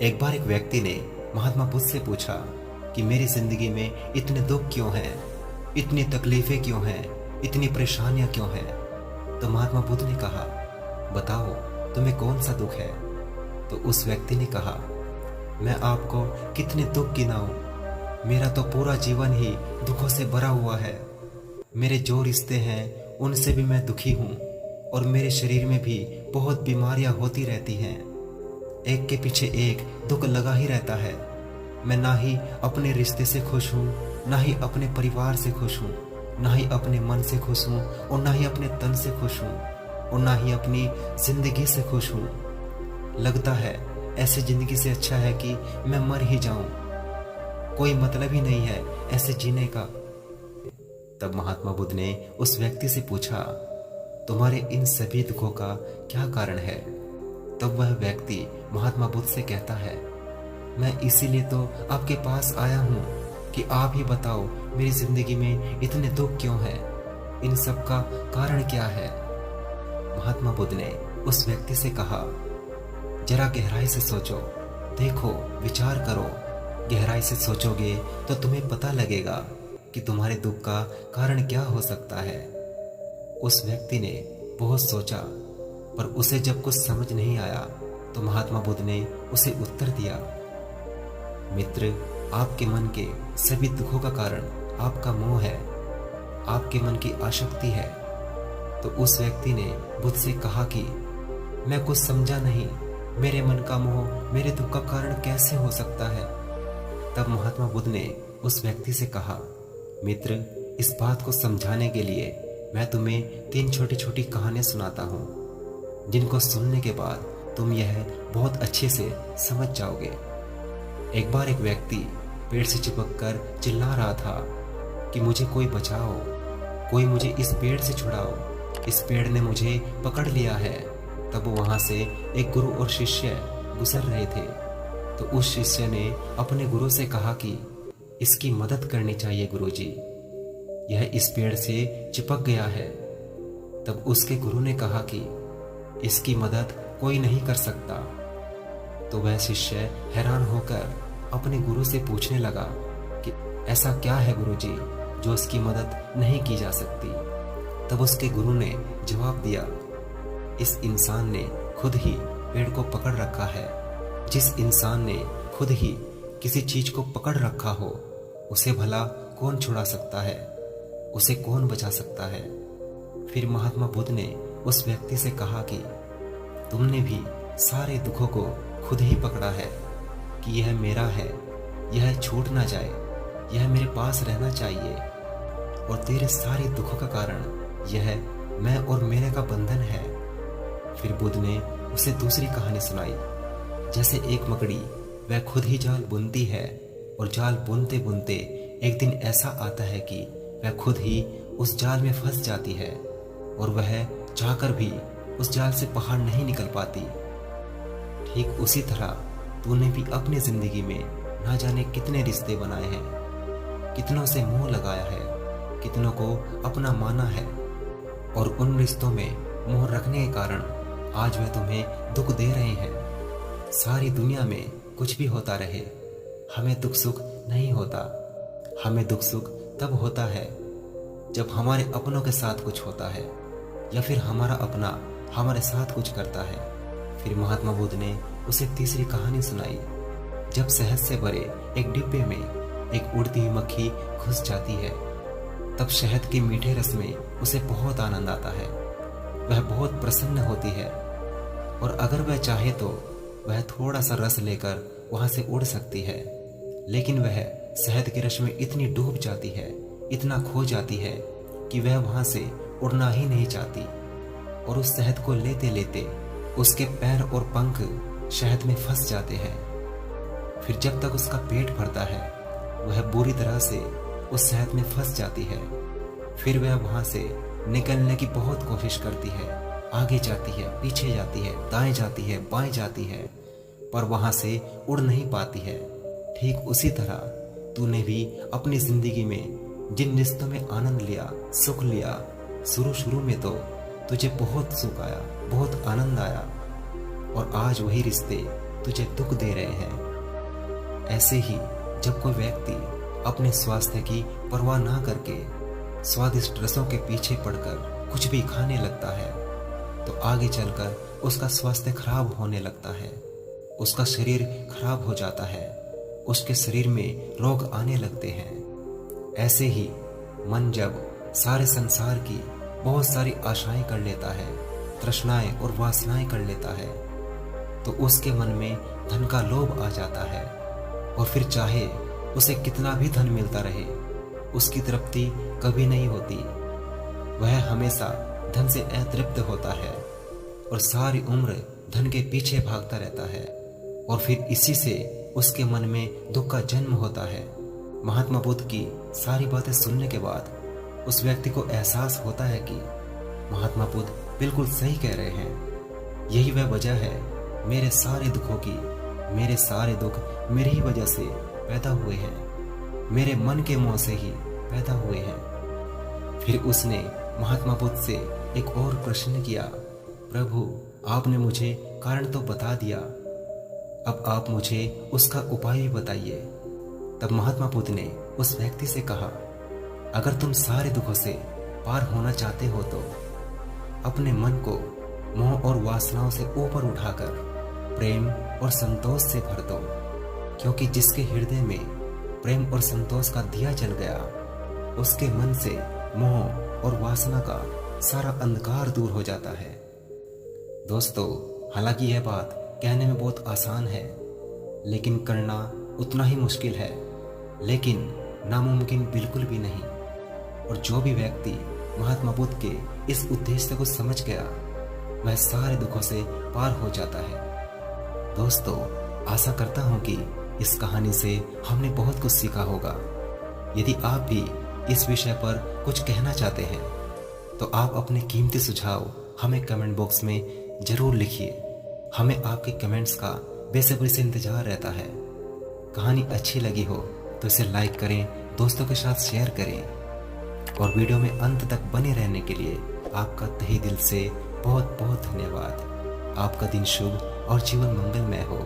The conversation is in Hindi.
एक बार एक व्यक्ति ने महात्मा बुद्ध से पूछा कि मेरी जिंदगी में इतने दुख क्यों हैं, इतनी तकलीफें क्यों हैं, इतनी परेशानियां क्यों हैं। तो महात्मा बुद्ध ने कहा, बताओ तुम्हें कौन सा दुख है। तो उस व्यक्ति ने कहा, मैं आपको कितने दुख गिनाऊं, मेरा तो पूरा जीवन ही दुखों से भरा हुआ है। मेरे जो रिश्ते हैं उनसे भी मैं दुखी हूँ और मेरे शरीर में भी बहुत बीमारियां होती रहती हैं। एक के पीछे एक दुख लगा ही रहता है। मैं ना ही अपने रिश्ते से खुश हूँ, ना ही अपने परिवार से खुश हूँ, ना ही अपने मन से खुश हूँ और ना ही अपने तन से खुश हूँ और ना ही अपनी जिंदगी से खुश हूँ। लगता है ऐसे जिंदगी से अच्छा है कि मैं मर ही जाऊं, कोई मतलब ही नहीं है ऐसे जीने का। तब महात्मा बुद्ध ने उस व्यक्ति से पूछा, तुम्हारे इन सभी दुखों का क्या कारण है। तब वह व्यक्ति महात्मा बुद्ध से कहता है, मैं इसीलिए तो आपके पास आया हूँ कि आप ही बताओ मेरी जिंदगी में इतने दुख क्यों हैं, इन सब का कारण क्या है। महात्मा बुद्ध ने उस व्यक्ति से कहा, जरा गहराई से सोचो, देखो, विचार करो। गहराई से सोचोगे तो तुम्हें पता लगेगा कि तुम्हारे दुख का कारण क्या हो सकता है। उस व्यक्ति ने बहुत सोचा, पर उसे जब कुछ समझ नहीं आया तो महात्मा बुद्ध ने उसे उत्तर दिया, मित्र, आपके मन के सभी दुखों का कारण आपका मोह है, आपके मन की आसक्ति है। तो उस व्यक्ति ने बुद्ध से कहा कि मैं कुछ समझा नहीं, मेरे मन का मोह मेरे दुख का कारण कैसे हो सकता है। तब महात्मा बुद्ध ने उस व्यक्ति से कहा, मित्र, इस बात को समझाने के लिए मैं तुम्हें 3 छोटी छोटी कहानियां सुनाता हूँ, जिनको सुनने के बाद तुम यह बहुत अच्छे से समझ जाओगे। एक बार एक व्यक्ति पेड़ से चिपक कर चिल्ला रहा था कि मुझे कोई बचाओ, कोई मुझे इस पेड़ से छुड़ाओ, इस पेड़ ने मुझे पकड़ लिया है। तब वहां से एक गुरु और शिष्य गुजर रहे थे। तो उस शिष्य ने अपने गुरु से कहा कि इसकी मदद करनी चाहिए गुरुजी, यह इस पेड़ से चिपक गया है। तब उसके गुरु ने कहा कि इसकी मदद कोई नहीं कर सकता। तो वह शिष्य हैरान होकर अपने गुरु से पूछने लगा कि ऐसा क्या है गुरुजी जो इसकी मदद नहीं की जा सकती। तब उसके गुरु ने जवाब दिया, इस इंसान ने खुद ही पेड़ को पकड़ रखा है। जिस इंसान ने खुद ही किसी चीज को पकड़ रखा हो, उसे भला कौन छुड़ा सकता है, उसे कौन बचा सकता है। फिर महात्मा बुद्ध ने उस व्यक्ति से कहा कि तुमने भी सारे दुखों को खुद ही पकड़ा है कि यह मेरा है, यह छूट ना जाए, यह मेरे पास रहना चाहिए। और तेरे सारे दुखों का कारण यह मैं और मेरे का बंधन है। फिर बुद्ध ने उसे दूसरी कहानी सुनाई, जैसे एक मकड़ी, वह खुद ही जाल बुनती है और जाल बुनते बुनते एक दिन ऐसा आता है कि वह खुद ही उस जाल में फंस जाती है और वह चाहकर भी उस जाल से बाहर नहीं निकल पाती। ठीक उसी तरह तूने भी अपनी जिंदगी में ना जाने कितने रिश्ते बनाए हैं, कितनों से मुंह लगाया है, कितनों को अपना माना है और उन रिश्तों में मोह रखने के कारण आज वह तुम्हें दुख दे रहे हैं। सारी दुनिया में कुछ भी होता रहे, हमें दुख सुख नहीं होता। हमें दुख सुख तब होता है जब हमारे अपनों के साथ कुछ होता है या फिर हमारा अपना हमारे साथ कुछ करता है। फिर महात्मा बुद्ध ने उसे तीसरी कहानी सुनाई, जब शहद से भरे एक डिब्बे में एक उड़ती हुई मक्खी घुस जाती है। तब शहद के मीठे रस में उसे बहुत आनंद आता है, वह बहुत प्रसन्न होती है और अगर वह चाहे तो वह थोड़ा सा रस लेकर वहां से उड़ सकती है। लेकिन वह शहद के रस में इतनी डूब जाती है, इतना खो जाती है कि वह वहां से उड़ना ही नहीं चाहती और उस शहद को लेते लेते उसके पैर और पंख शहद में फंस जाते हैं। फिर जब तक उसका पेट भरता है वह बुरी तरह से उस शहद में फंस जाती है। फिर वह वहां से निकलने की बहुत कोशिश करती है, आगे जाती है, पीछे जाती है, दाएं जाती है, बाएं जाती है, पर वहां से उड़ नहीं पाती है। ठीक उसी तरह तूने भी अपनी जिंदगी में जिन रिश्तों में आनंद लिया, सुख लिया, शुरू में तो तुझे बहुत सुख आया, बहुत आनंद आया और आज वही रिश्ते तुझे दुख दे रहे हैं। ऐसे ही जब कोई व्यक्ति अपने स्वास्थ्य की परवाह ना करके स्वादिष्ट रसों के पीछे पड़कर कुछ भी खाने लगता है तो आगे चलकर उसका स्वास्थ्य खराब होने लगता है, उसका शरीर खराब हो जाता है, उसके शरीर में रोग आने लगते हैं। ऐसे ही मन जब सारे संसार की बहुत सारी आशाएं कर लेता है, तृष्णाएं और वासनाएं कर लेता है, तो उसके मन में धन का लोभ आ जाता है और फिर चाहे उसे कितना भी धन मिलता रहे, उसकी तृप्ति कभी नहीं होती। वह हमेशा धन से अतृप्त होता है और सारी उम्र धन के पीछे भागता रहता है और फिर इसी से उसके मन में दुख का जन्म होता है। महात्मा बुद्ध की सारी बातें सुनने के बाद उस व्यक्ति को एहसास होता है कि महात्मा बुद्ध बिल्कुल सही कह रहे हैं। यही वह वजह है मेरे सारे दुखों की। मेरे सारे दुख मेरी ही वजह से पैदा हुए हैं, मेरे मन के मोह से ही पैदा हुए हैं। फिर उसने महात्मा बुद्ध से एक और प्रश्न किया, प्रभु आपने मुझे कारण तो बता दिया, अब आप मुझे उसका उपाय भी बताइए। तब महात्मा बुद्ध ने उस व्यक्ति से कहा, अगर तुम सारे दुखों से पार होना चाहते हो तो अपने मन को मोह और वासनाओं से ऊपर उठाकर प्रेम और संतोष से भर दो, क्योंकि जिसके हृदय में प्रेम और संतोष का दिया जल गया उसके मन से मोह और वासना का सारा अंधकार दूर हो जाता है। दोस्तों, हालांकि यह बात कहने में बहुत आसान है लेकिन करना उतना ही मुश्किल है, लेकिन नामुमकिन बिल्कुल भी नहीं। और जो भी व्यक्ति महात्मा बुद्ध के इस उद्देश्य को समझ गया वह सारे दुखों से पार हो जाता है। दोस्तों, आशा करता हूं कि इस कहानी से हमने बहुत कुछ सीखा होगा। यदि आप भी इस विषय पर कुछ कहना चाहते हैं तो आप अपने कीमती सुझाव हमें कमेंट बॉक्स में जरूर लिखिए। हमें आपके कमेंट्स का बेसब्री से इंतजार रहता है। कहानी अच्छी लगी हो तो इसे लाइक करें, दोस्तों के साथ शेयर करें और वीडियो में अंत तक बने रहने के लिए आपका तहे दिल से बहुत बहुत धन्यवाद। आपका दिन शुभ और जीवन मंगलमय हो।